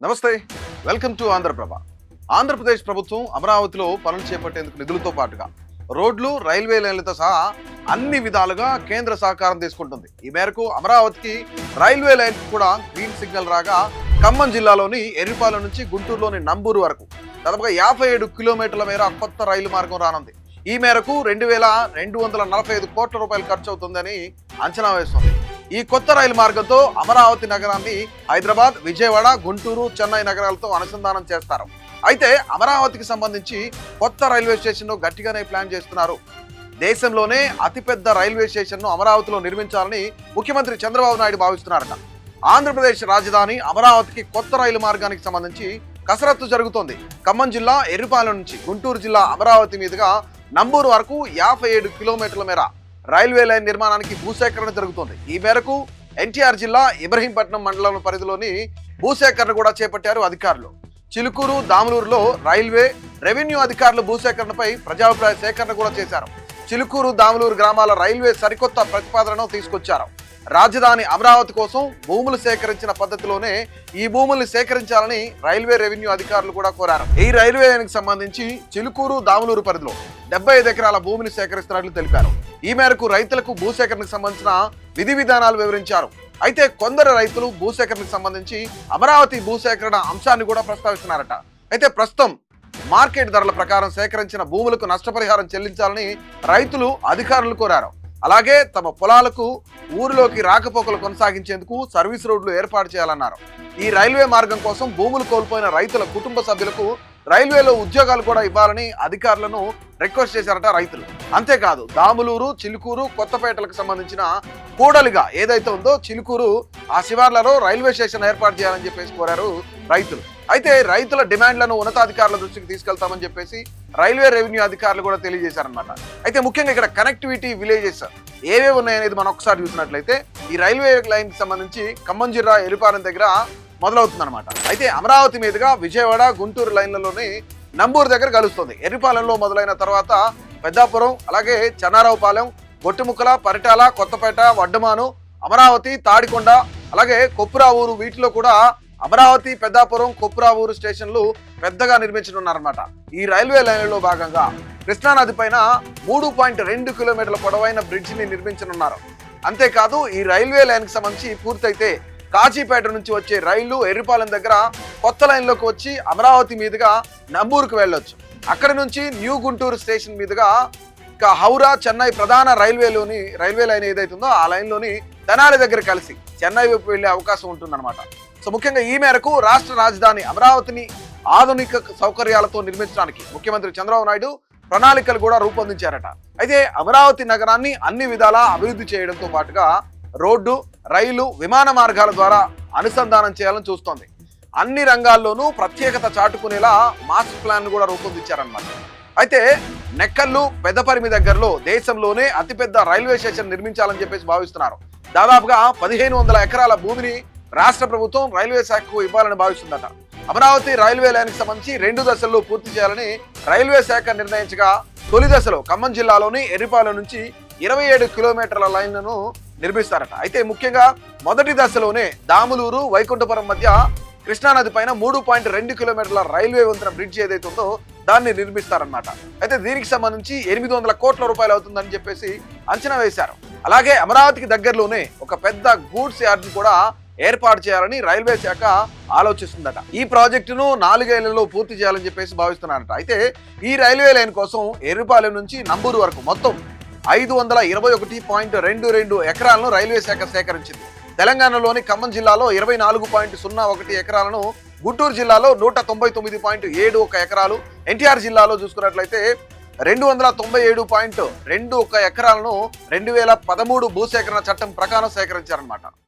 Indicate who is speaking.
Speaker 1: నమస్తే, welcome to Andhraprabha. Andhra Pradesh ప్రభుత్వం అమరావతిలో పనులు చేపట్టేందుకు నిధులతో పాటుగా రోడ్లు, రైల్వే లైన్లతో సహా అన్ని విధాలుగా కేంద్ర సహకారం తీసుకుంటుంది. ఈ మేరకు అమరావతికి రైల్వే లైన్ కూడా గ్రీన్ సిగ్నల్ రాగా ఖమ్మం జిల్లాలోని ఎర్రిపాలెం నుంచి గుంటూరులోని నంబూరు వరకు దాదాపుగా 57 కిలోమీటర్ల మేర కొత్త రైలు మార్గం రానుంది. ఈ మేరకు 2,245 కోట్ల రూపాయలు ఖర్చు అవుతుందని అంచనా వేస్తుంది. ఈ కొత్త రైలు మార్గంతో అమరావతి నగరాన్ని హైదరాబాద్, విజయవాడ, గుంటూరు, చెన్నై నగరాలతో అనుసంధానం చేస్తారు. అయితే అమరావతికి సంబంధించి కొత్త రైల్వే స్టేషన్ను గట్టిగానే ప్లాన్ చేస్తున్నారు. దేశంలోనే అతిపెద్ద రైల్వే స్టేషన్ను అమరావతిలో నిర్మించాలని ముఖ్యమంత్రి చంద్రబాబు నాయుడు భావిస్తున్నారట. ఆంధ్రప్రదేశ్ రాజధాని అమరావతికి కొత్త రైలు మార్గానికి సంబంధించి కసరత్తు జరుగుతోంది. ఖమ్మం జిల్లా ఎర్రిపాలెం నుంచి గుంటూరు జిల్లా అమరావతి మీదుగా నంబూరు వరకు 57 కిలోమీటర్ల మేర రైల్వే లైన్ నిర్మాణానికి భూసేకరణ జరుగుతోంది. ఈ మేరకు ఎన్టీఆర్ జిల్లా ఇబ్రహీంపట్నం మండలం పరిధిలోని భూసేకరణ కూడా చేపట్టారు అధికారులు. చిలుకూరు, దాములూరులో రైల్వే, రెవెన్యూ అధికారులు భూసేకరణపై ప్రజాభిప్రాయ సేకరణ కూడా చేశారు. చిలుకూరు, దాములూరు గ్రామాల రైల్వే సరికొత్త ప్రతిపాదనను తీసుకొచ్చారు. రాజధాని అమరావతి కోసం భూములు సేకరించిన పద్ధతిలోనే ఈ భూముల్ని సేకరించాలని రైల్వే, రెవెన్యూ అధికారులు కూడా కోరారు. ఈ రైల్వే లైన్కి సంబంధించి చిలుకూరు, దాములూరు పరిధిలో 75 ఎకరాల భూమిని సేకరిస్తున్నట్లు తెలిపారు. ఈ మేరకు రైతులకు భూసేకరణకు సంబంధించిన విధి విధానాలు వివరించారు. అయితే కొందరు రైతులు భూసేకరణకు సంబంధించి అమరావతి భూసేకరణ అంశాన్ని కూడా ప్రస్తావిస్తున్నారట. అయితే ప్రస్తుతం మార్కెట్ ధరల ప్రకారం సేకరించిన భూములకు నష్టపరిహారం చెల్లించాలని రైతులు అధికారులు కోరారు. అలాగే తమ పొలాలకు ఊరిలోకి రాకపోకలు కొనసాగించేందుకు సర్వీస్ రోడ్లు ఏర్పాటు చేయాలన్నారు. ఈ రైల్వే మార్గం కోసం భూములు కోల్పోయిన రైతుల కుటుంబ సభ్యులకు రైల్వేలో ఉద్యోగాలు కూడా ఇవ్వాలని అధికారులను రిక్వెస్ట్ చేశారట రైతులు. అంతేకాదు దాములూరు, చిలుకూరు, కొత్తపేటలకు సంబంధించిన కూడలిగా ఏదైతే ఉందో చిలుకూరు ఆ శివార్లలో రైల్వే స్టేషన్ ఏర్పాటు చేయాలని చెప్పేసి కోరారు రైతులు. అయితే రైతుల డిమాండ్లను ఉన్నతాధికారుల దృష్టికి తీసుకెళ్తామని చెప్పేసి రైల్వే, రెవెన్యూ అధికారులు కూడా తెలియజేశారనమాట. అయితే ముఖ్యంగా ఇక్కడ కనెక్టివిటీ విలేజెస్ ఏవేవి ఉన్నాయనేది మనం ఒకసారి చూసినట్లయితే ఈ రైల్వే లైన్ కి సంబంధించి ఖమ్మం జిల్లా ఎర్రిపాలెం దగ్గర మొదలవుతుందన్నమాట. అయితే అమరావతి మీదుగా విజయవాడ, గుంటూరు లైన్లలోని నంబూరు దగ్గర కలుస్తుంది. ఎర్రిపాలెంలో మొదలైన తర్వాత పెద్దాపురం, అలాగే చెన్నారావుపాలెం, గొట్టిముక్కల, పరిటాల, కొత్తపేట, వడ్డమాను, అమరావతి, తాడికొండ, అలాగే కొప్పురావూరు, వీటిలో కూడా అమరావతి, పెద్దాపురం, కొప్పురావూరు స్టేషన్లు పెద్దగా నిర్మించనున్నారన్నమాట. ఈ రైల్వే లైన్లో భాగంగా కృష్ణానది పైన 3.2 కిలోమీటర్ల పొడవైన బ్రిడ్జిని నిర్మించనున్నారు. అంతేకాదు ఈ రైల్వే లైన్కి సంబంధించి పూర్తయితే కాజీపేట నుంచి వచ్చే రైళ్లు ఎర్రిపాలెం దగ్గర కొత్త లైన్లోకి వచ్చి అమరావతి మీదుగా నంబూరుకు వెళ్ళొచ్చు. అక్కడి నుంచి న్యూ గుంటూరు స్టేషన్ మీదుగా హౌరా, చెన్నై ప్రధాన రైల్వే లైన్ ఏదైతుందో ఆ లైన్లోని తెనాలి దగ్గర కలిసి చెన్నై వైపు వెళ్లే అవకాశం ఉంటుందన్నమాట. సో ముఖ్యంగా ఈ మేరకు రాష్ట్ర రాజధాని అమరావతిని ఆధునిక సౌకర్యాలతో నిర్మించడానికి ముఖ్యమంత్రి చంద్రబాబు నాయుడు ప్రణాళికలు కూడా రూపొందించారట. అయితే అమరావతి నగరాన్ని అన్ని విధాలా అభివృద్ధి చేయడంతో పాటుగా రోడ్డు, రైలు, విమాన మార్గాల ద్వారా అనుసంధానం చేయాలని చూస్తోంది. అన్ని రంగాల్లోనూ ప్రత్యేకత చాటుకునేలా మాస్టర్ ప్లాన్ కూడా రూపొందించారన్నమాట. అయితే నెక్కల్లు, పెద్దపరిమి దగ్గరలో దేశంలోనే అతిపెద్ద రైల్వే స్టేషన్ నిర్మించాలని చెప్పేసి భావిస్తున్నారు. దాదాపుగా 1,500 ఎకరాల భూమిని రాష్ట్ర ప్రభుత్వం రైల్వే శాఖకు ఇవ్వాలని భావిస్తుందట. అమరావతి రైల్వే లైన్కి సంబంధించి 2 దశల్లో పూర్తి చేయాలని రైల్వే శాఖ నిర్ణయించగా తొలి దశలో ఖమ్మం జిల్లాలోని ఎర్రిపాలెం నుంచి 27 కిలోమీటర్ల లైన్లను నిర్మిస్తారట. అయితే ముఖ్యంగా మొదటి దశలోనే దాములూరు, వైకుంఠపురం మధ్య కృష్ణానది పైన 3.2 కిలోమీటర్ల రైల్వే వంతెన బ్రిడ్జ్ ఏదైతే ఉందో దాన్ని నిర్మిస్తారన్నమాట. అయితే దీనికి సంబంధించి 800 కోట్ల రూపాయలు అవుతుందని చెప్పేసి అంచనా వేశారు. అలాగే అమరావతికి దగ్గరలోనే ఒక పెద్ద గూడ్స్ యార్డ్ కూడా ఏర్పాటు చేయాలని రైల్వే శాఖ ఆలోచిస్తుందట. ఈ ప్రాజెక్టును 4 ఏళ్లలో పూర్తి చేయాలని చెప్పేసి భావిస్తున్నారట. అయితే ఈ రైల్వే లైన్ కోసం ఎర్రిపాలెం నుంచి నంబూరు వరకు మొత్తం 521.22 ఎకరాలను రైల్వే శాఖ సేకరించింది. తెలంగాణలోని ఖమ్మం జిల్లాలో 24.01 ఎకరాలను, గుంటూరు జిల్లాలో 199.71 ఎకరాలు, ఎన్టీఆర్ జిల్లాలో చూసుకున్నట్లయితే 297.21 ఎకరాలను 2013 భూసేకరణ చట్టం ప్రకారం సేకరించారన్నమాట.